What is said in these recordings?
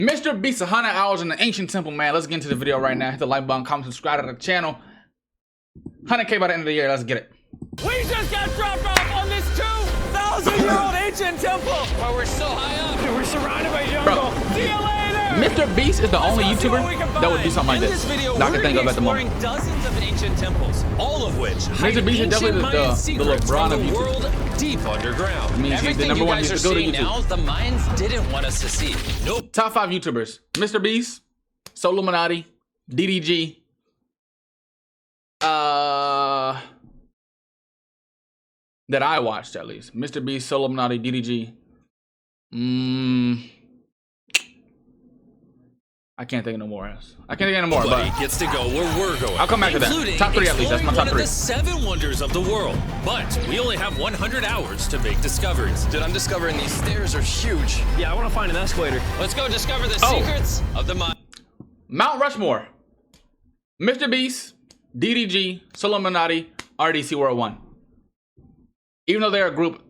MrBeast 100 hours in the ancient temple, man. Let's get into the video right now. Hit the like button, comment, subscribe to the channel. 100K by the end of the year. Let's get it. We just got dropped off on this 2,000-year-old ancient temple. Where we're so high up. We're surrounded by jungle. See you later. MrBeast is the only YouTuber that would do something like this. Video, that I can think of at the moment. Dozens of ancient temples, all of which MrBeast is definitely the LeBron of YouTube. World deep underground. Means he's the number one. He's to go to YouTube. Now, the Mayans didn't want us to see. Nope. Top 5 YouTubers: MrBeast, Soluminati, DDG. That I watched at least. MrBeast, Soluminati, DDG. I can't think of no more else. I can't think of no more. Nobody gets to go where we're going. I'll come back to that. Top 3 at least. That's my top 3. One of the 7 wonders of the world. But we only have 100 hours to make discoveries. Dude, I'm discovering these stairs are huge. Yeah, I want to find an escalator. Let's go discover the secrets of the mine. Mount Rushmore. MrBeast, DDG, Soluminati, RDC World 1. Even though they're a group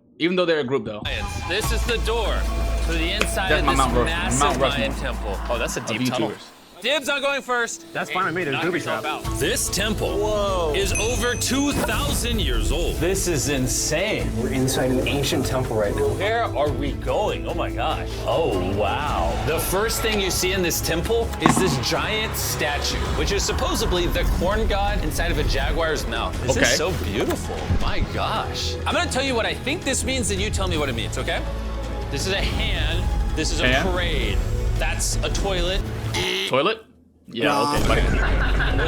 though. This is the door to the inside of this massive Mayan temple. Oh, that's a deep tunnel. Dibs on going first. That's fine with me. There's booby trap. This temple is over 2,000 years old. This is insane. We're inside an ancient temple right now. Where are we going? Oh my gosh. Oh, wow. The first thing you see in this temple is this giant statue, which is supposedly the corn god inside of a jaguar's mouth. This is so beautiful. My gosh. I'm gonna tell you what I think this means, and you tell me what it means, okay? This is a hand. This is a parade. That's a toilet. Toilet? Yeah, okay, buddy.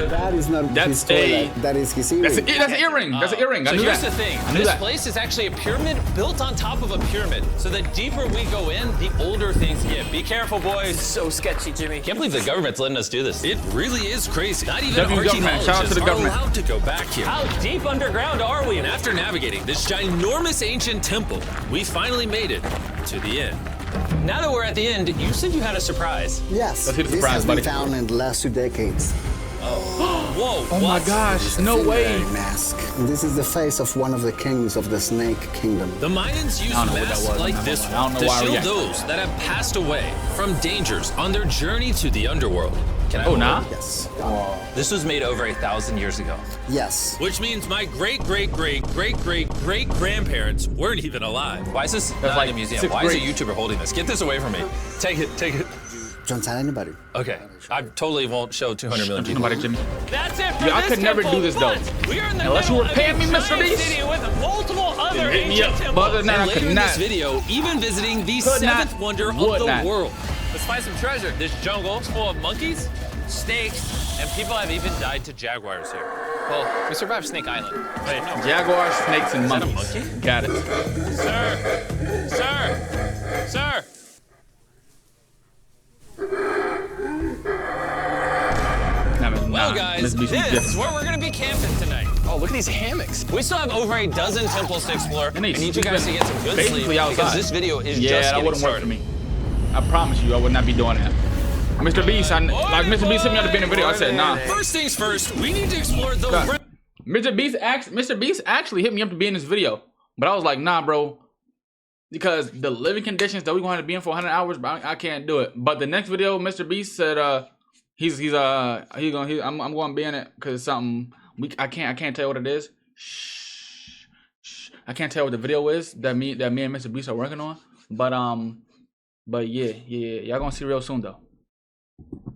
That is not his toilet. That is his earring. That's an earring. That's an earring. So here's the thing. This place is actually a pyramid built on top of a pyramid. So the deeper we go in, the older things get. Be careful, boys. So sketchy, Jimmy. Can't believe the government's letting us do this. It really is crazy. Not even government. Shout out to the government. Allowed to go back here. How deep underground are we? And after navigating this ginormous ancient temple, we finally made it to the end. Now that we're at the end, you said you had a surprise. Yes. Let's hit the this surprise, has buddy. been found in the last 2 decades. Whoa. Oh my gosh. No way. Mask. This is the face of one of the kings of the Snake Kingdom. The Mayans used masks like this one to shield those that have passed away from dangers on their journey to the underworld. Yes. This was made over 1,000 years ago. Yes. Which means my great-great-great-great-great-grandparents weren't even alive. Why is this not in a museum? Why is a YouTuber holding this? Get this away from me. Take it. Don't tell anybody. Okay. I totally won't show 200 million people. Nobody, Jimmy. That's it for I could never do this though. Unless you were paying me, MrBeast. With multiple other ancient temples. But other than that, I could in not. this video, even visiting the 7th wonder of the world. Let's find some treasure. This jungle is full of monkeys, snakes, and people have even died to jaguars here. Well, we survived Snake Island. Wait, no. Jaguars, snakes, and monkeys. Monkey? Got it. Sir. Well, guys, this is where we're gonna be camping tonight. Oh, look at these hammocks. We still have over a dozen temples to explore. I need you guys to get some good sleep because this video is just that getting wouldn't started. work for me. I promise you, I would not be doing that. MrBeast, like MrBeast hit me up to be in the video. I said nah. First things first, we need to explore the. MrBeast actually hit me up to be in this video, but I was like, nah, bro, because the living conditions that we wanted to be in for 100 hours, bro, I can't do it. But the next video, MrBeast said, I'm going to be in it because it's something I can't tell you what it is. Shh. I can't tell what the video is that me and MrBeast are working on. But yeah, y'all gonna see real soon though.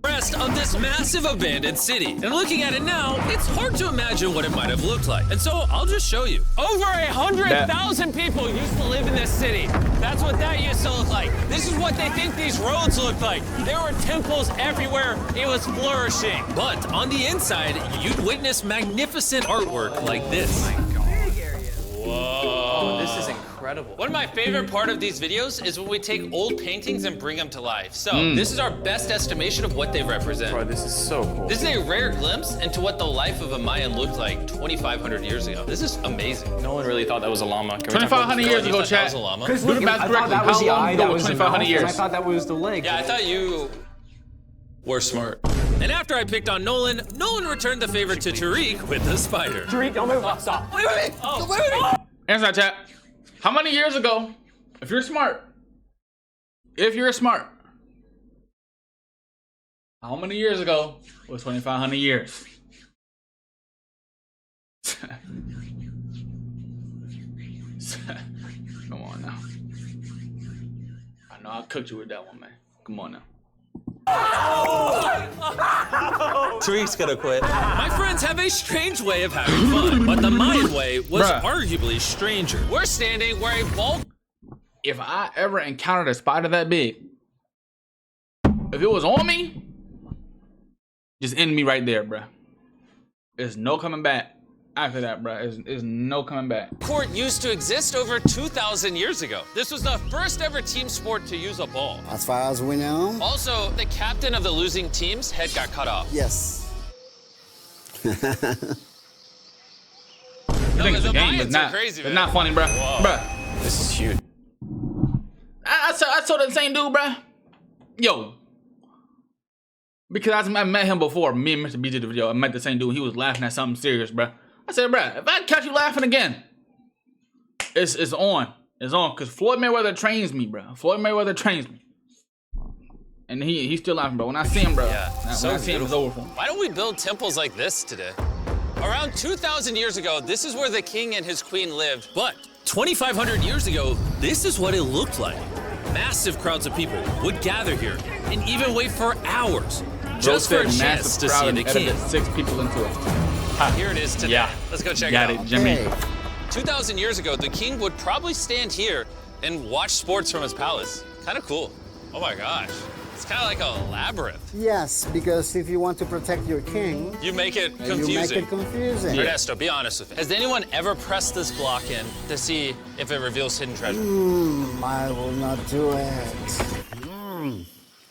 Rest of this massive abandoned city. And looking at it now, it's hard to imagine what it might have looked like. And so I'll just show you. Over 100,000 people used to live in this city. That's what that used to look like. This is what they think these roads look like. There were temples everywhere. It was flourishing. But on the inside, you'd witness magnificent artwork like this. Whoa, this is incredible. One of my favorite part of these videos is when we take old paintings and bring them to life. So this is our best estimation of what they represent. Bro, this is so cool. This is a rare glimpse into what the life of a Mayan looked like 2,500 years ago. This is amazing. No one really thought that was a llama. 2,500 years ago, chat. That was a llama? Because look, I thought that was the eye, that was the mouth, 2,500 years. I thought that was the leg. Yeah, I thought you were smart. And after I picked on Nolan returned the favor to Tariq with the spider. Tariq, don't move. Stop. Wait. Answer that, chat. How many years ago, if you're smart, How many years ago was 2,500 years? Come on now. I know I cooked you with that one, man. Come on now. Tariq's gonna quit. My friends have a strange way of having fun, but the Mayan way was Bruh. arguably stranger. We're standing where a ball. If I ever encountered a spider that big, if it was on me, just end me right there, bruh. There's no coming back after that, bruh. There's no coming back. Court used to exist over 2,000 years ago. This was the first ever team sport to use a ball. As far as we know, Also, the captain of the losing team's head got cut off. yes. You think it's a game? It's not. Crazy, It's not funny, bruh. Bruh. This is huge. I told the same dude, bruh. Yo. Because I met him before. Me and MrBeast did the video. I met the same dude. He was laughing at something serious, bruh. I said, bruh, if I catch you laughing again, it's on. It's on. Because Floyd Mayweather trains me, bruh. Floyd Mayweather trains me. And he's still laughing, bro. When I see him, bro. Yeah, when so I see him, it's over for him. Why don't we build temples like this today? Around 2,000 years ago, this is where the king and his queen lived. But 2,500 years ago, this is what it looked like. Massive crowds of people would gather here and even wait for hours just for a chance to see the king. 6 people into it. Here it is today. Yeah. Let's go check Got it out. it, Jimmy. Hey. 2,000 years ago, the king would probably stand here and watch sports from his palace. Kind of cool. Oh my gosh. It's kind of like a labyrinth. Yes, because if you want to protect your king, You make it you make confusing. it confusing. Ernesto, be honest with me. Has anyone ever pressed this block in to see if it reveals hidden treasure? I will not do it.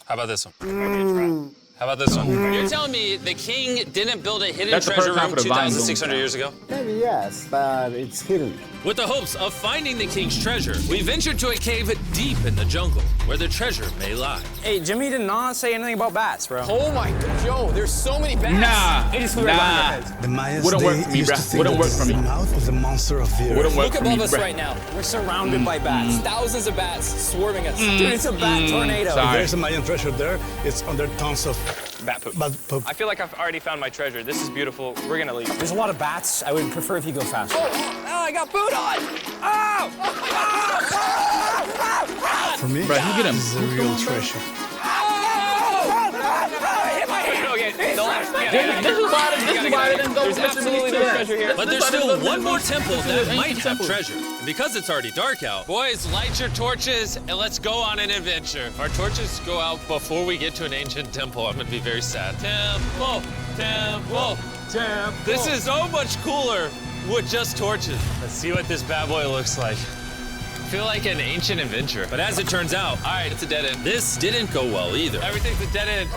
How about this one? How about this one? You're telling me the king didn't build a hidden That's the treasure first time room for the vine 2,600 boom. years ago? Maybe yes, but it's hidden. With the hopes of finding the king's treasure, we ventured to a cave deep in the jungle where the treasure may lie. Hey, Jimmy did not say anything about bats, bro. Oh my god, yo, there's so many bats. Nah. It just flew right behind your heads. The Mayans, Wouldn't work they for me, used bruh. to think Wouldn't that work this for is me. the mouth was the monster of the earth. Wouldn't work Look for me, above us bruh. right now. We're surrounded by bats. Thousands of bats swarming us. Dude, it's a bat tornado. Sorry. There's a Mayan treasure there. It's under tons of Bat poop. bad poop. I feel like I've already found my treasure. This is beautiful. We're gonna leave. There's a lot of bats. I would prefer if you go faster. Oh, I got food on! Oh! For me, Bruh, you get him. this is a real treasure. Okay, don't This is why they didn't go There's with absolutely MrBeast no to that. treasure here. But This there's is why they still didn't go one with more MrBeast. temple This that is might ancient have temple. treasure. And because it's already dark out, boys, light your torches and let's go on an adventure. If our torches go out before we get to an ancient temple, I'm gonna be very sad. Temple, temple, temple. This is so much cooler with just torches. Let's see what this bad boy looks like. I feel like an ancient adventure. But as it turns out, all right, it's a dead end. This didn't go well either. Everything's a dead end.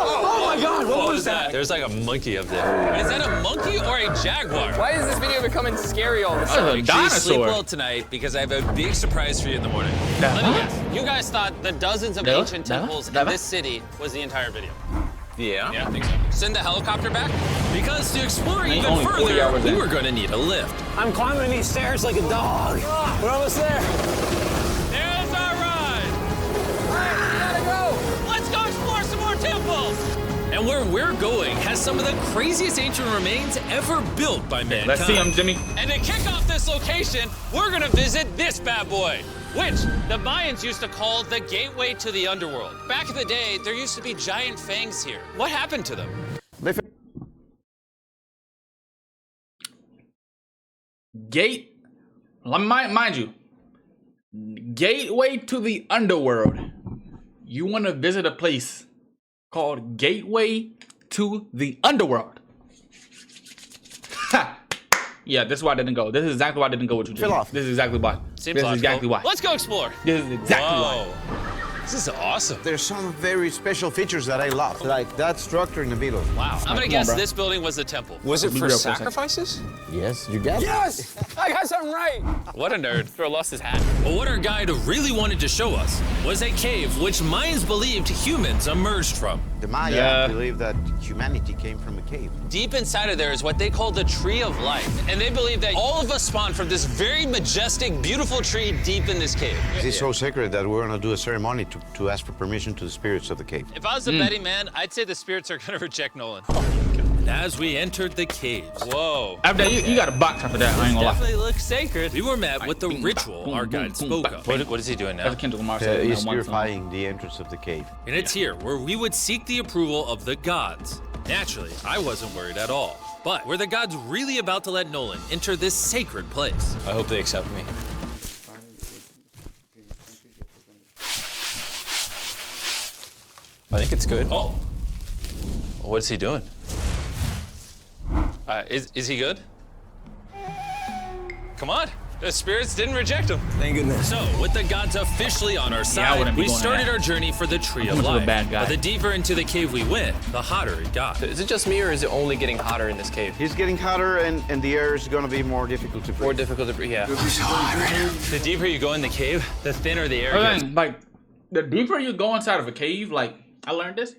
Oh my God, what was that? There's like a monkey up there. Is that a monkey or a jaguar? Why is this video becoming scary all of a sudden? That's a Make sure you sleep dinosaur. well tonight because I have a big surprise for you in the morning. Let me guess. You guys thought the dozens of No, ancient no, temples no. in this city was the entire video. Yeah. Yeah, I think so. Send the helicopter back? Because to explore Ain't even only 40 further, hours we in. were gonna need a lift. I'm climbing these stairs like a dog. We're almost there. There's our ride! Gotta go! Let's go explore some more temples! And where we're going has some of the craziest ancient remains ever built by mankind. Let's see him, Jimmy. And to kick off this location, we're gonna visit this bad boy, which the Mayans used to call the gateway to the underworld. Back in the day, there used to be giant fangs here. What happened to them? Mind you, gateway to the underworld. You want to visit a place called Gateway to the Underworld. Ha! Yeah, this is why I didn't go. This is exactly why I didn't go with you, Jimmy. This is exactly why. Seems this logical. is exactly why. Let's go explore. This is exactly why. Whoa. This is awesome. There's some very special features that I love, like that structure in the middle. Wow. I'm gonna on, guess bro. this building was the temple. Was it Be for real for a second. sacrifices? Yes, you got it. Yes! I got something right! What a nerd. Throw lost his hat. But what our guide really wanted to show us was a cave which Mayans believed humans emerged from. The Maya Yeah. believe that humanity came from a cave. Deep inside of there is what they call the Tree of Life. And they believe that all of us spawned from this very majestic, beautiful tree deep in this cave. This is so sacred that we're gonna do a ceremony to ask for permission to the spirits of the cave. If I was a betting man, I'd say the spirits are gonna reject Nolan. As we entered the caves. Whoa. After that, you got a box after that. I ain't gonna lie. Definitely looks sacred. We were met with the ritual our guide spoke of. What is he doing now? That's Kendrick Lamar said in He's that one song. purifying the entrance of the cave. And it's here where we would seek the approval of the gods. Naturally, I wasn't worried at all. But were the gods really about to let Nolan enter this sacred place? I hope they accept me. I think it's good. Oh, What's he doing? is he good? Come on. The spirits didn't reject him. Thank goodness. So, with the gods officially on our I side, wouldn't be we going started there. our journey for the Tree of much of a Life. bad guy. But the deeper into the cave we went, the hotter it got. Is it just me, or is it only getting hotter in this cave? He's getting hotter, and the air is going to be more difficult to breathe. More difficult to breathe, yeah. The deeper you go in the cave, the thinner the air gets. Again, like, the deeper you go inside of a cave, like, I learned this.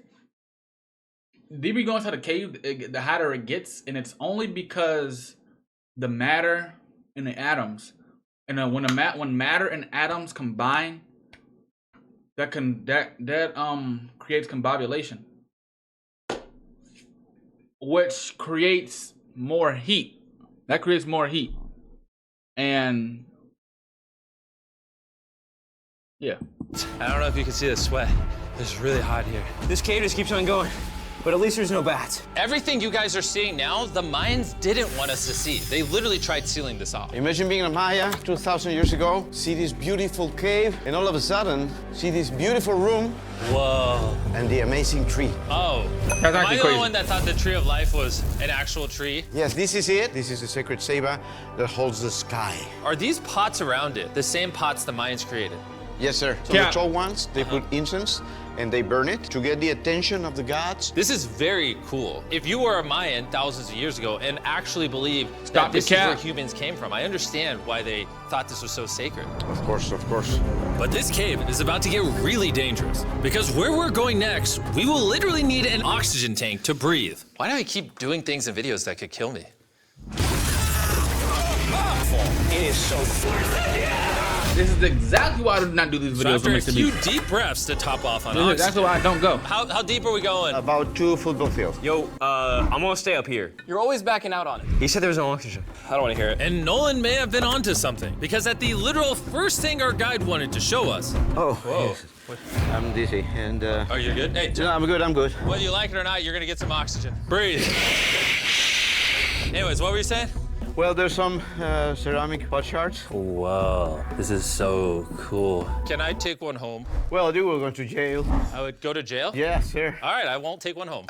The deeper you go inside a cave, the hotter it gets, and it's only because the matter and the atoms, and when matter and atoms combine, that creates combobulation, which creates more heat. That creates more heat, and yeah. I don't know if you can see the sweat. It's really hot here. This cave just keeps on going. But at least there's no bats. Everything you guys are seeing now, the Mayans didn't want us to see. They literally tried sealing this off. Imagine being a Maya 2,000 years ago, see this beautiful cave, and all of a sudden, see this beautiful room Whoa. and the amazing tree. Oh. That's Am I actually the crazy. only one that thought the Tree of Life was an actual tree? Yes, this is it. This is the sacred ceiba that holds the sky. Are these pots around it the same pots the Mayans created? Yes, sir. So Yeah. the tall ones, they put incense and they burn it to get the attention of the gods. This is very cool. If you were a Mayan thousands of years ago and actually believe Stop that the this is where cap. humans came from, I understand why they thought this was so sacred. Of course, of course. But this cave is about to get really dangerous because where we're going next, we will literally need an oxygen tank to breathe. Why do I keep doing things in videos that could kill me? It is so This is exactly why I do not do these So videos after with a Mr. few Beast. deep breaths to top off on This is oxygen. exactly why I don't go. How deep are we going? About 2 football fields. Yo, I'm gonna stay up here. You're always backing out on it. He said there was no oxygen. I don't want to hear it. And Nolan may have been onto something because at the literal first thing our guide wanted to show us. Oh, Whoa. yes. I'm dizzy and Oh, you're good? Hey, no, I'm good, I'm good. whether you like it or not, you're gonna get some oxygen. Breathe. Anyways, what were you saying? Well, there's some ceramic pot shards. Whoa, this is so cool. Can I take one home? Well, you will go to jail. I would go to jail? Yes, sir. All right, I won't take one home.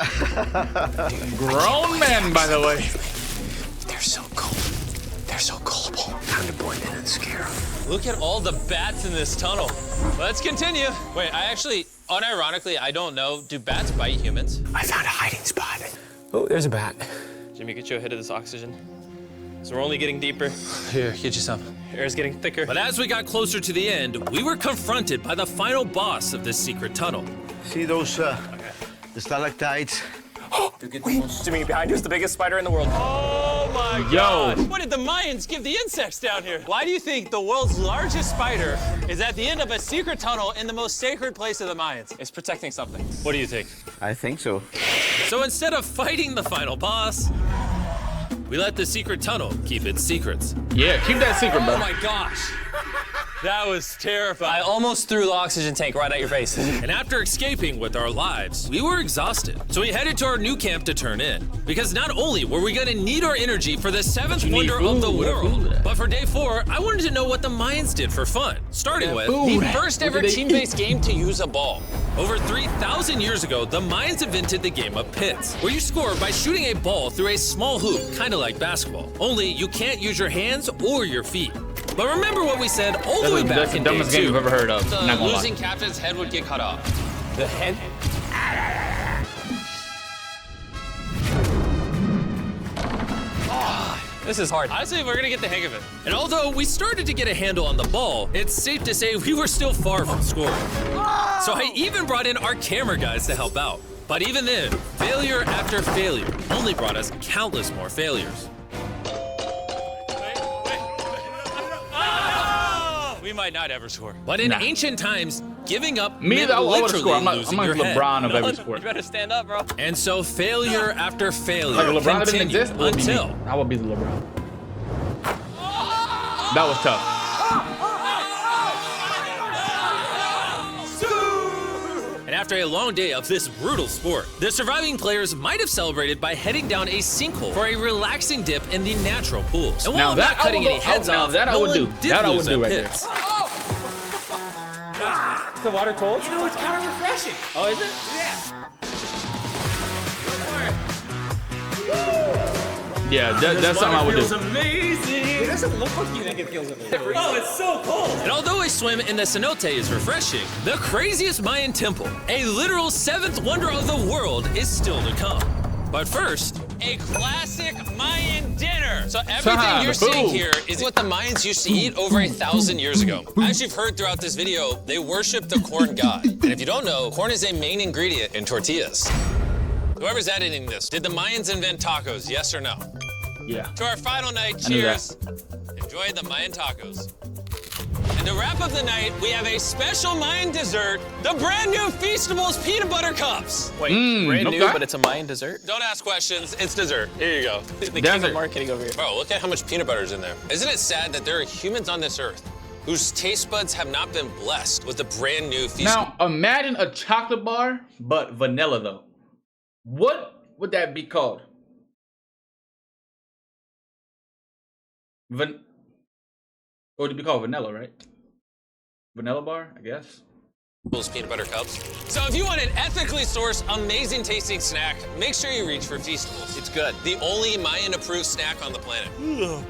Grown men, by the way. They're so cold. They're so gullible. Time to blend in and scare them. Look at all the bats in this tunnel. Let's continue. Wait, I actually, unironically, I don't know. Do bats bite humans? I found a hiding spot. Oh, there's a bat. Jimmy, get you a hit of this oxygen. So we're only getting deeper. Here, get you some. Air's getting thicker. But as we got closer to the end, we were confronted by the final boss of this secret tunnel. See those the stalactites? Wait, Jimmy, behind you is the biggest spider in the world. Oh my Yo. God! What did the Mayans give the insects down here? Why do you think the world's largest spider is at the end of a secret tunnel in the most sacred place of the Mayans? It's protecting something. What do you think? I think so. So instead of fighting the final boss, we let the secret tunnel keep its secrets. Yeah, keep that secret, bro. Oh my gosh! That was I terrifying. almost threw the oxygen tank right at your face. And after escaping with our lives, we were exhausted. So we headed to our new camp to turn in. Because not only were we gonna need our energy for the seventh You need wonder of the food. Where the world, food at? but for day 4, I wanted to know what the Mayans did for fun. Starting with food. the first ever What did they team-based game to use a ball. Over 3,000 years ago, the Mayans invented the game of pits, where you score by shooting a ball through a small hoop, kind of like basketball. Only you can't use your hands or your feet. But remember what we said all the way back That's the in day dumbest game 2. you've ever heard of. The Not gonna losing lie. captain's head would get cut off. The head? This is hard. Honestly, we're gonna get the hang of it. And although we started to get a handle on the ball, it's safe to say we were still far from scoring. So I even brought in our camera guys to help out. But even then, failure after failure only brought us countless more failures. We might not ever score. But in ancient times, giving up Me, meant I would literally score. I'm losing your like head. LeBron of every sport. You better stand up, bro. And so failure after failure Like if LeBron didn't continued exist, it would be me. until I would be the LeBron. That was tough. And after a long day of this brutal sport, the surviving players might have celebrated by heading down a sinkhole for a relaxing dip in the natural pools. And while Now I'm that not cutting I would any go- heads now off, that I no would one do. did That I lose would do their right pits. Is the water cold? You know, it's kind of refreshing. Oh, is it? Yeah, that's something I would feels do. amazing. It doesn't look like you think it feels amazing. Oh, it's so cold. And although a swim in the cenote is refreshing, the craziest Mayan temple, a literal seventh wonder of the world, is still to come. But first, a classic Mayan dinner. So everything you're seeing here is what the Mayans used to eat over 1,000 years ago. As you've heard throughout this video, they worship the corn god. And if you don't know, corn is a main ingredient in tortillas. Whoever's editing this, did the Mayans invent tacos, yes or no? Yeah. To our final night, I knew cheers. Enjoy the Mayan tacos. And to wrap up the night, we have a special Mayan dessert, the brand new Feastables peanut butter cups. Wait, brand new, okay. but it's a Mayan dessert? Don't ask questions, it's dessert. Here you go. The king Desert. of marketing over here. Bro, look at how much peanut butter is in there. Isn't it sad that there are humans on this earth whose taste buds have not been blessed with the brand new Feastables? Now imagine a chocolate bar, but vanilla though. What would that be called? What would it be called? Vanilla, right? Vanilla bar, I guess. Peanut butter cups. So if you want an ethically sourced, amazing tasting snack, make sure you reach for Feastables. It's good. The only Mayan approved snack on the planet.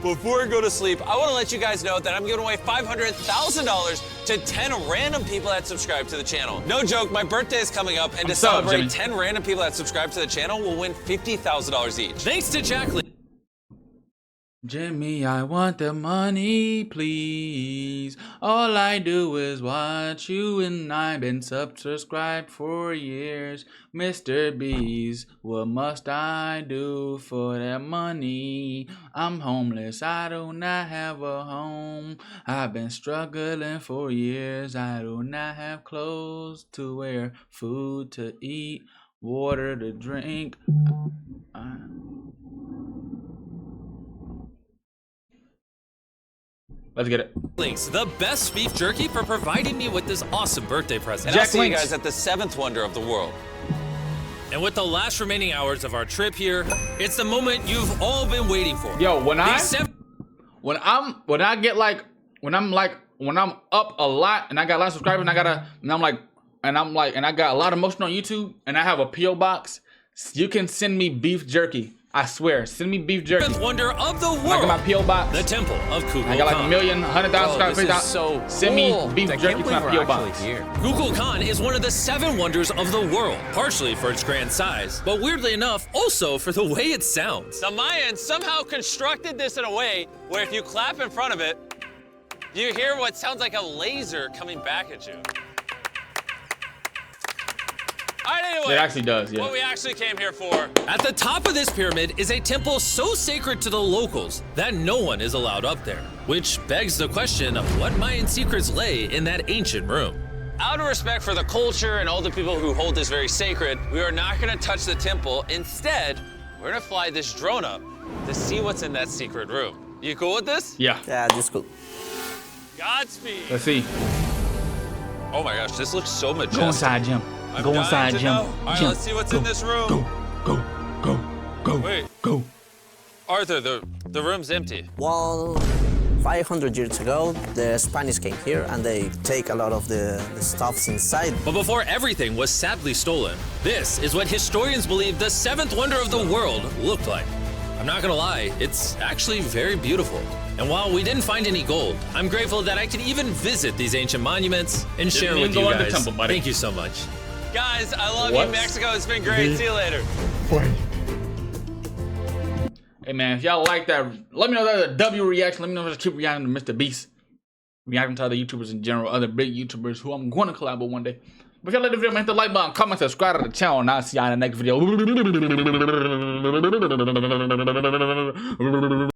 Before I go to sleep, I want to let you guys know that I'm giving away $500,000 to 10 random people that subscribe to the channel. No joke, my birthday is coming up, and to celebrate, Jimmy. 10 random people that subscribe to the channel will win $50,000 each. Thanks to Jacqueline. Jimmy, I want the money, please. All I do is watch you, and I've been subscribed for years. MrBeast, what must I do for that money? I'm homeless, I do not have a home. I've been struggling for years. I do not have clothes to wear, food to eat, water to drink. Let's get it. Links, the best beef jerky, for providing me with this awesome birthday present. And Jack I'll see you Links. guys at the 7th wonder of the world. And with the last remaining hours of our trip here, it's the moment you've all been waiting for. Yo, when I'm up a lot and I got a lot of subscribers and I got a lot of motion on YouTube and I have a PO box, you can send me beef jerky. I swear, send me beef jerky. 7th wonder of the world. I got my PO box. The temple of Kukulkan. I got like 100,000 subscribers. so Send me beef jerky to my PO box. Kukulkan is one of the 7 wonders of the world, partially for its grand size, but weirdly enough, also for the way it sounds. The Mayans somehow constructed this in a way where if you clap in front of it, you hear what sounds like a laser coming back at you. All right, anyway, It actually does, yeah. what we actually came here for. At the top of this pyramid is a temple so sacred to the locals that no one is allowed up there, which begs the question of what Mayan secrets lay in that ancient room. Out of respect for the culture and all the people who hold this very sacred, we are not gonna touch the temple. Instead, we're gonna fly this drone up to see what's in that secret room. You cool with this? Yeah. Yeah, just cool. Godspeed. Let's see. Oh my gosh, this looks so majestic. Go inside, Jim. I'm Go dying inside, to Jim. know. All right, Jim, let's see what's go, in this room. Go. Wait. Go. Arthur, the room's empty. Well, 500 years ago, the Spanish came here and they take a lot of the stuffs inside. But before everything was sadly stolen, this is what historians believe the 7th wonder of the world looked like. I'm not gonna lie, it's actually very beautiful. And while we didn't find any gold, I'm grateful that I could even visit these ancient monuments and share even with you go in the guys. temple, buddy. Thank you so much. Guys, I love What? you, Mexico. It's been great. See you later. Hey man, if y'all like that, let me know that a W reaction. Let me know if I keep reacting to MrBeast. Reacting to other YouTubers in general, other big YouTubers who I'm going to collab with one day. But if y'all like the video, man, hit the like button, comment, subscribe to the channel, and I'll see y'all in the next video.